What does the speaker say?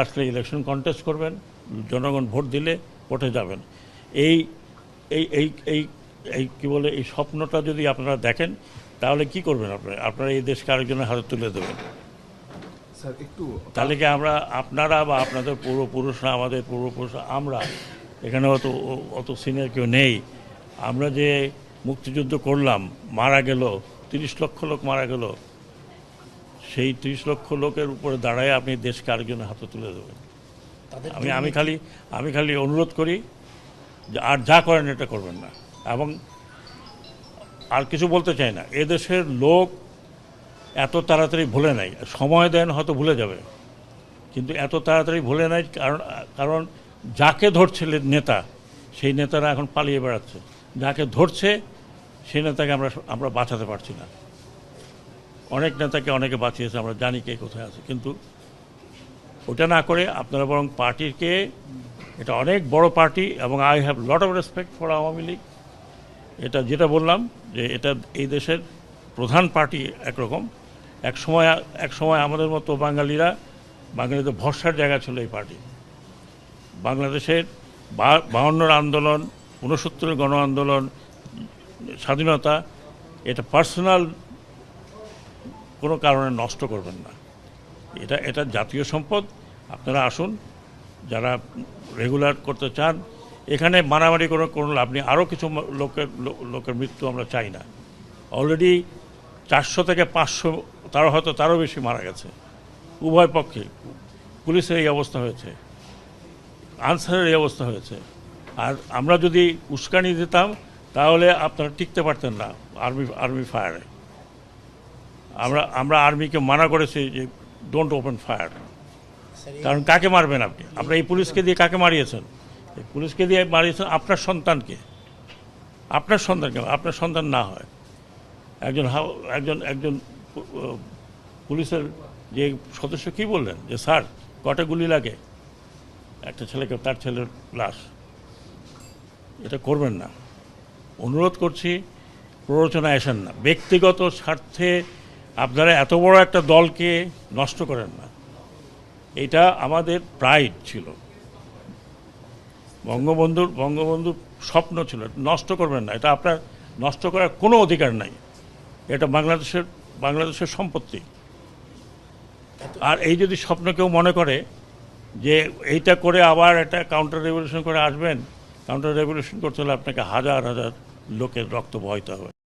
আসলে election contest করবেন, জনগণ ভোট দিলে ভোটে যাবেন। এই এই এই এই এই কী বলে, এই স্বপ্নটা যদি আপনারা দেখেন তাহলে কি করবেন? আপনারা এই দেশকে আরেকজনের হাতে তুলে দেবেন। স্যার একটু তাহলে কি আপনারা বা আপনাদের পূর্বপুরুষরা, আমাদের পূর্বপুরুষরা, আমরা এখানে অত সিনিয়র কেউ নেই, আমরা যে মুক্তিযুদ্ধ করলাম, মারা গেল 30 লক্ষ লোক মারা গেল, সেই 30 লক্ষ লোকের উপরে দাঁড়ায় আপনি দেশকে আরেকজনের হাতে তুলে দেবেন। আমি খালি অনুরোধ করি যে আর যা করেন এটা করবেন না। এবং আর কিছু বলতে চাই না, এদেশের লোক এত তাড়াতাড়ি ভুলে নাই। সময় দেন, হয়তো ভুলে যাবে, কিন্তু এত তাড়াতাড়ি ভুলে নাই। কারণ যাকে ধরছে নেতা, সেই নেতারা এখন পালিয়ে বেড়াচ্ছে। যাকে ধরছে সেই নেতাকে আমরা বাঁচাতে পারছি না। অনেক নেতাকে অনেকে বাঁচিয়েছে, আমরা জানি কে কোথায় আছে। কিন্তু ওটা না করে আপনারা বরং পার্টিকে, এটা অনেক বড় পার্টি এবং I have lot of respect for Awami League. এটা যেটা বললাম যে এটা এই দেশের প্রধান পার্টি একরকম। এক সময় আমাদের মতো বাঙালিদের ভরসার জায়গা ছিল এই পার্টি। বাংলাদেশের 52 আন্দোলন, 69 গণ আন্দোলন, স্বাধীনতা, এটা পার্সোনাল কোনো কারণে নষ্ট করবেন না। এটা জাতীয় সম্পদ। আপনারা আসুন, যারা রেগুলার করতে চান। এখানে মারামারি কোনো লাভ নেই। আরও কিছু লোকের মৃত্যু আমরা চাই না। অলরেডি 400 থেকে 500, তারও বেশি মারা গেছে উভয় পক্ষে। পুলিশের এই অবস্থা হয়েছে, আনসারের এই অবস্থা হয়েছে। আর আমরা যদি উস্কানি দিতাম তাহলে আপনারা টিকতে পারতেন না আর্মি ফায়ারে। আমরা আর্মিকে মানা করেছি যে ডোন্ট ওপেন ফায়ার। কারণ কাকে মারবেন আপনি? আপনারা এই পুলিশকে দিয়ে কাকে মারিয়েছেন? পুলিশকে দিয়ে মারিয়েছেন আপনার সন্তানকে। আপনার সন্তান না হয় একজন পুলিশের যে সদস্য কি বললেন যে স্যার কটা গুলি লাগে একটা ছেলেকে, তার ছেলের লাশ। এটা করবেন না, অনুরোধ করছি। প্ররোচনায় আসেন না, ব্যক্তিগত স্বার্থে আপনারা এত বড় একটা দলকে নষ্ট করেন না। এটা আমাদের প্রাইড ছিল, বঙ্গবন্ধুর স্বপ্ন ছিল। নষ্ট করবেন না, এটা আপনার নষ্ট করার কোনো অধিকার নাই। এটা বাংলাদেশের সম্পত্তি। আর এই যদি স্বপ্ন কেউ মনে করে যে এইটা করে আবার একটা কাউন্টার রেভলিউশন করে আসবেন, কাউন্টার রেভলিউশন করতে হলে আপনাকে হাজার হাজার লোকের রক্ত বহাইতে হবে।